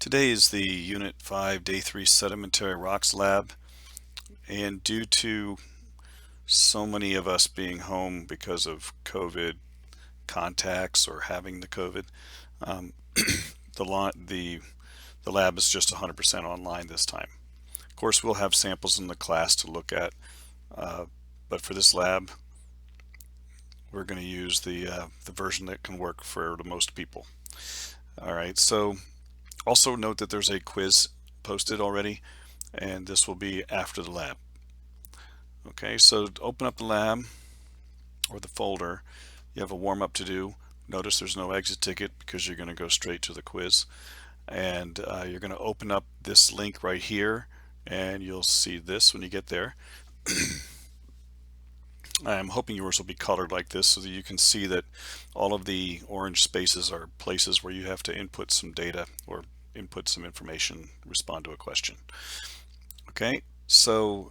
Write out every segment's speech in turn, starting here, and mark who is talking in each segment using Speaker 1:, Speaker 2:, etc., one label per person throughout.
Speaker 1: Today is the Unit 5 Day 3 Sedimentary Rocks Lab, and due to so many of us being home because of COVID contacts or having the COVID, um, the lab is just 100% online this time. Of course, we'll have samples in the class to look at, uh, but for this lab, we're going to use the version that can work for the most people. All right, so also note that there's a quiz posted already, and this will be after the lab. Okay, so to open up the lab or the folder, you have a warm-up to do. Notice there's no exit ticket because you're going to go straight to the quiz. And you're going to open up this link right here, and you'll see this when you get there. I'm hoping yours will be colored like this so that you can see that all of the orange spaces are places where you have to input some data or input some information, respond to a question. Okay, so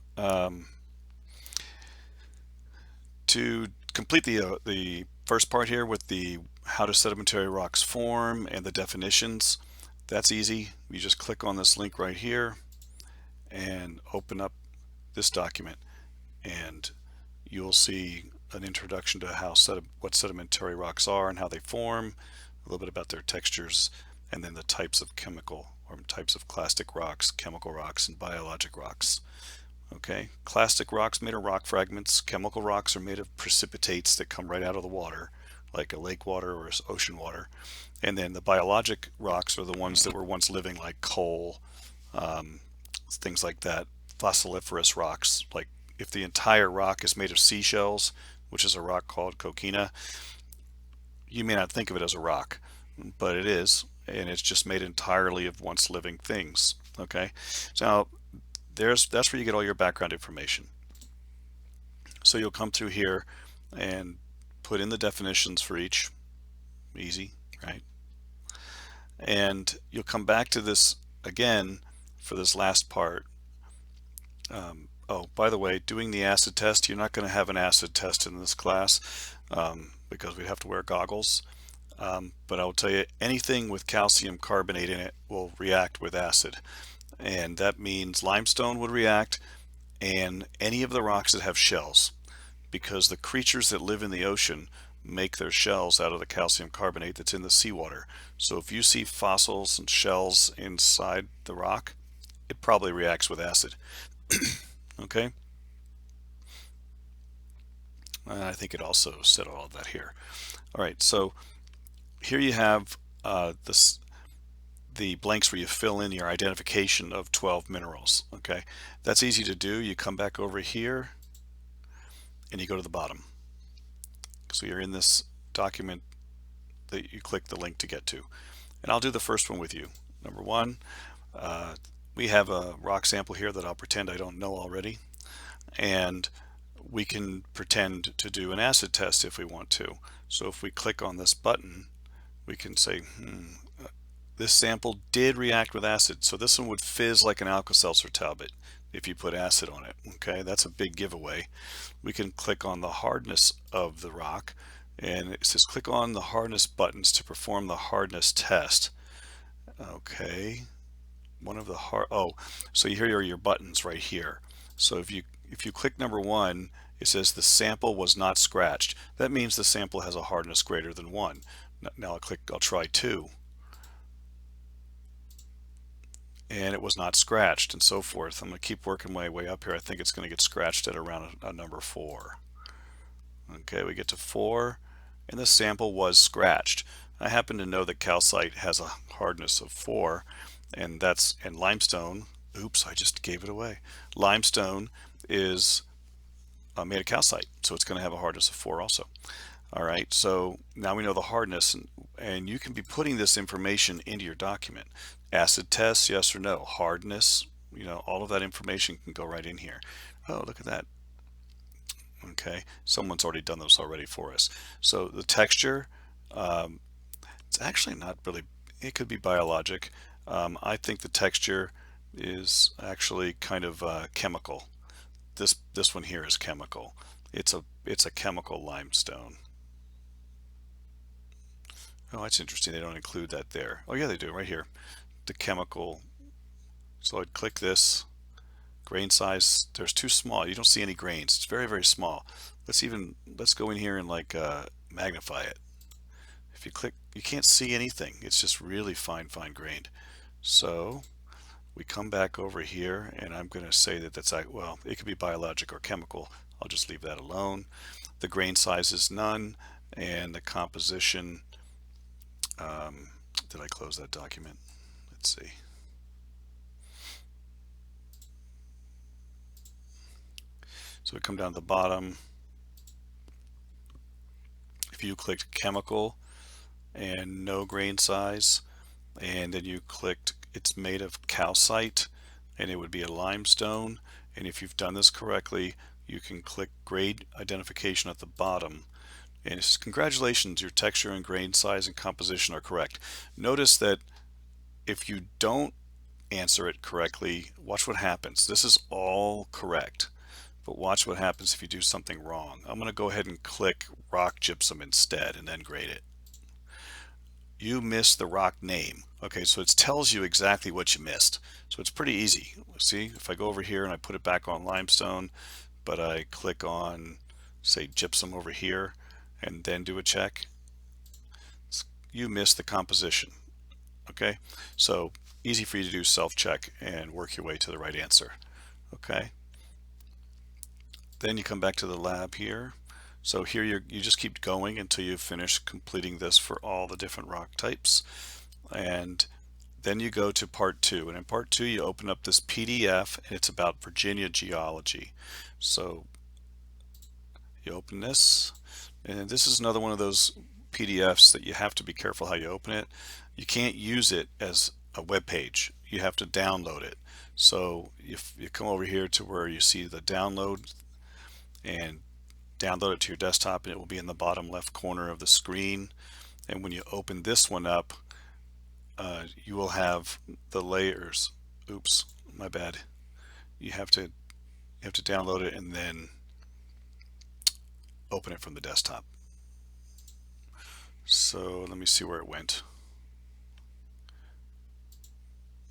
Speaker 1: to complete the first part here with the how do sedimentary rocks form and the definitions, that's easy. You just click on this link right here and open up this document, and you'll see an introduction to what sedimentary rocks are and how they form, a little bit about their textures, and then the types of chemical or types of clastic rocks, chemical rocks, and biologic rocks. Okay, clastic rocks made of rock fragments. Chemical rocks are made of precipitates that come right out of the water, like a lake water or ocean water. And then the biologic rocks are the ones that were once living, like coal, things like that. Fossiliferous rocks, like if the entire rock is made of seashells, which is a rock called coquina, you may not think of it as a rock, but it is, and it's just made entirely of once living things. Okay, so that's where you get all your background information. So you'll come through here and put in the definitions for each. Easy, right? And you'll come back to this again for this last part. Oh, by the way, doing the acid test, you're not going to have an acid test in this class because we'd have to wear goggles. But I'll tell you, anything with calcium carbonate in it will react with acid. And that means limestone would react, and any of the rocks that have shells, because the creatures that live in the ocean make their shells out of the calcium carbonate that's in the seawater. So if you see fossils and shells inside the rock, it probably reacts with acid. Okay, and I think it also said all of that here. All right, so here you have the blanks where you fill in your identification of 12 minerals. Okay, that's easy to do. You come back over here and you go to the bottom. So you're in this document that you click the link to get to. And I'll do the first one with you. Number one, we have a rock sample here that I'll pretend I don't know already. And we can pretend to do an acid test if we want to. So if we click on this button, we can say, this sample did react with acid. So this one would fizz like an Alka-Seltzer tablet if you put acid on it. Okay, that's a big giveaway. We can click on the hardness of the rock, and it says click on the hardness buttons to perform the hardness test. Okay, one of the so here are your buttons right here. So if you click number one, it says the sample was not scratched. That means the sample has a hardness greater than 1. Now I'll try 2. And it was not scratched, and so forth. I'm going to keep working my way up here. I think it's going to get scratched at around a number 4. Okay, we get to 4, and the sample was scratched. I happen to know that calcite has a hardness of 4, and limestone. Oops, I just gave it away. Limestone is made of calcite, so it's going to have a hardness of 4 also. All right, so now we know the hardness, and you can be putting this information into your document. Acid test, yes or no. Hardness, all of that information can go right in here. Oh, look at that. Okay, someone's already done those already for us. So the texture, it's actually not really, it could be biologic. I think the texture is actually kind of chemical. This one here is chemical. It's a chemical limestone. Oh, that's interesting. They don't include that there. Oh yeah, they do right here. the chemical. So I'd click this. Grain size, there's too small. You don't see any grains. It's very, very small. Let's go in here and like magnify it. If you click, you can't see anything. It's just really fine grained. So we come back over here and I'm going to say that that's, well, it could be biologic or chemical. I'll just leave that alone. The grain size is none, and the composition, did I close that document? Let's see. So we come down to the bottom. If you clicked chemical and no grain size, and then you clicked it's made of calcite, and it would be a limestone, and if you've done this correctly, you can click grade identification at the bottom, and it says, congratulations, your texture and grain size and composition are correct. Notice that if you don't answer it correctly, watch what happens. This is all correct, but watch what happens if you do something wrong. I'm going to go ahead and click rock gypsum instead and then grade it. You missed the rock name. Okay, so it tells you exactly what you missed. So it's pretty easy. See, if I go over here and I put it back on limestone, but I click on, say, gypsum over here and then do a check, you missed the composition. Okay, so easy for you to do self-check and work your way to the right answer. Okay, then you come back to the lab here. So here you just keep going until you finish completing this for all the different rock types, and then you go to part 2, and in part 2 you open up this PDF, and it's about Virginia geology. So you open this, and this is another one of those PDFs that you have to be careful how you open it. You can't use it as a web page. You have to download it. So if you come over here to where you see the download and download it to your desktop, and it will be in the bottom left corner of the screen. And when you open this one up, you will have the layers. Oops, my bad. You have to download it and then open it from the desktop. So let me see where it went.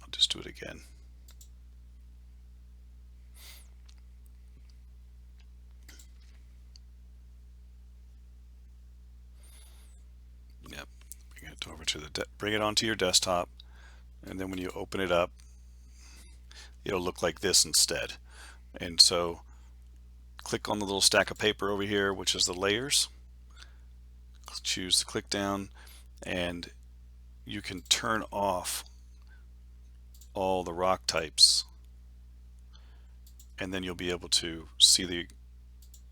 Speaker 1: I'll just do it again. Yep, bring it over to bring it onto your desktop, and then when you open it up, it'll look like this instead. And so click on the little stack of paper over here, which is the layers. Choose the click down, and you can turn off all the rock types, and then you'll be able to see the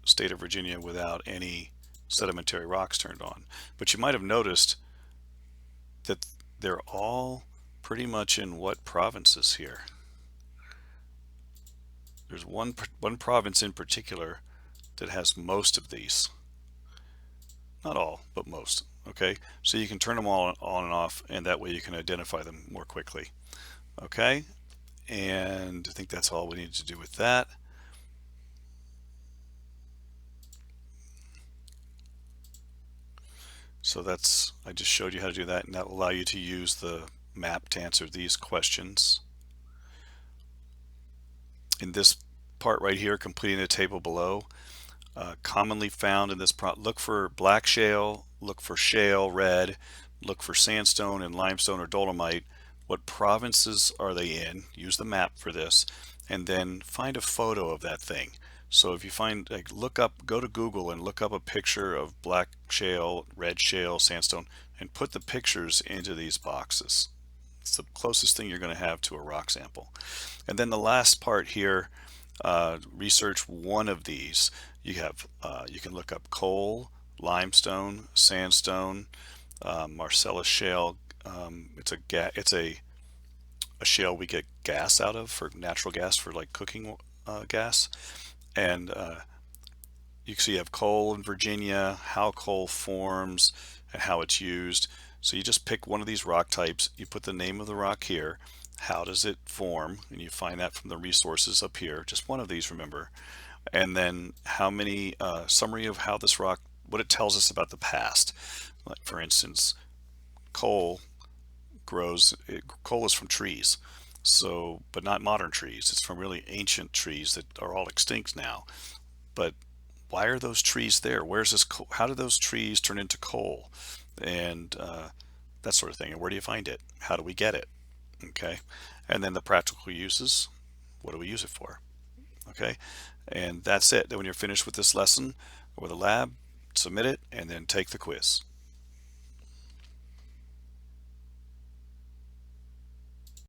Speaker 1: state of Virginia without any sedimentary rocks turned on. But you might have noticed that they're all pretty much in what provinces here. There's one province in particular that has most of these. Not all, but most. Okay, so you can turn them all on and off, and that way you can identify them more quickly. Okay, and I think that's all we need to do with that. So I just showed you how to do that, and that will allow you to use the map to answer these questions. In this part right here, completing the table below, commonly found in this look for black shale, look for shale, red, look for sandstone and limestone or dolomite. What provinces are they in? Use the map for this, and then find a photo of that thing. So if you find, like, go to Google and look up a picture of black shale, red shale, sandstone, and put the pictures into these boxes. It's the closest thing you're going to have to a rock sample. And then the last part here, research one of these. You can look up coal, limestone, sandstone, Marcellus shale. It's a shale we get gas out of, for natural gas, for like cooking gas. And you can see you have coal in Virginia, how coal forms and how it's used. So you just pick one of these rock types, you put the name of the rock here, how does it form, and you find that from the resources up here, just one of these, remember. And then how many, summary of how this rock, what it tells us about the past. Like for instance, coal coal is from trees. So, but not modern trees. It's from really ancient trees that are all extinct now. But why are those trees there? Where's this coal? How did those trees turn into coal? And that sort of thing. And where do you find it? How do we get it? Okay. And then the practical uses. What do we use it for? Okay. And that's it. Then when you're finished with this lesson or the lab, submit it and then take the quiz.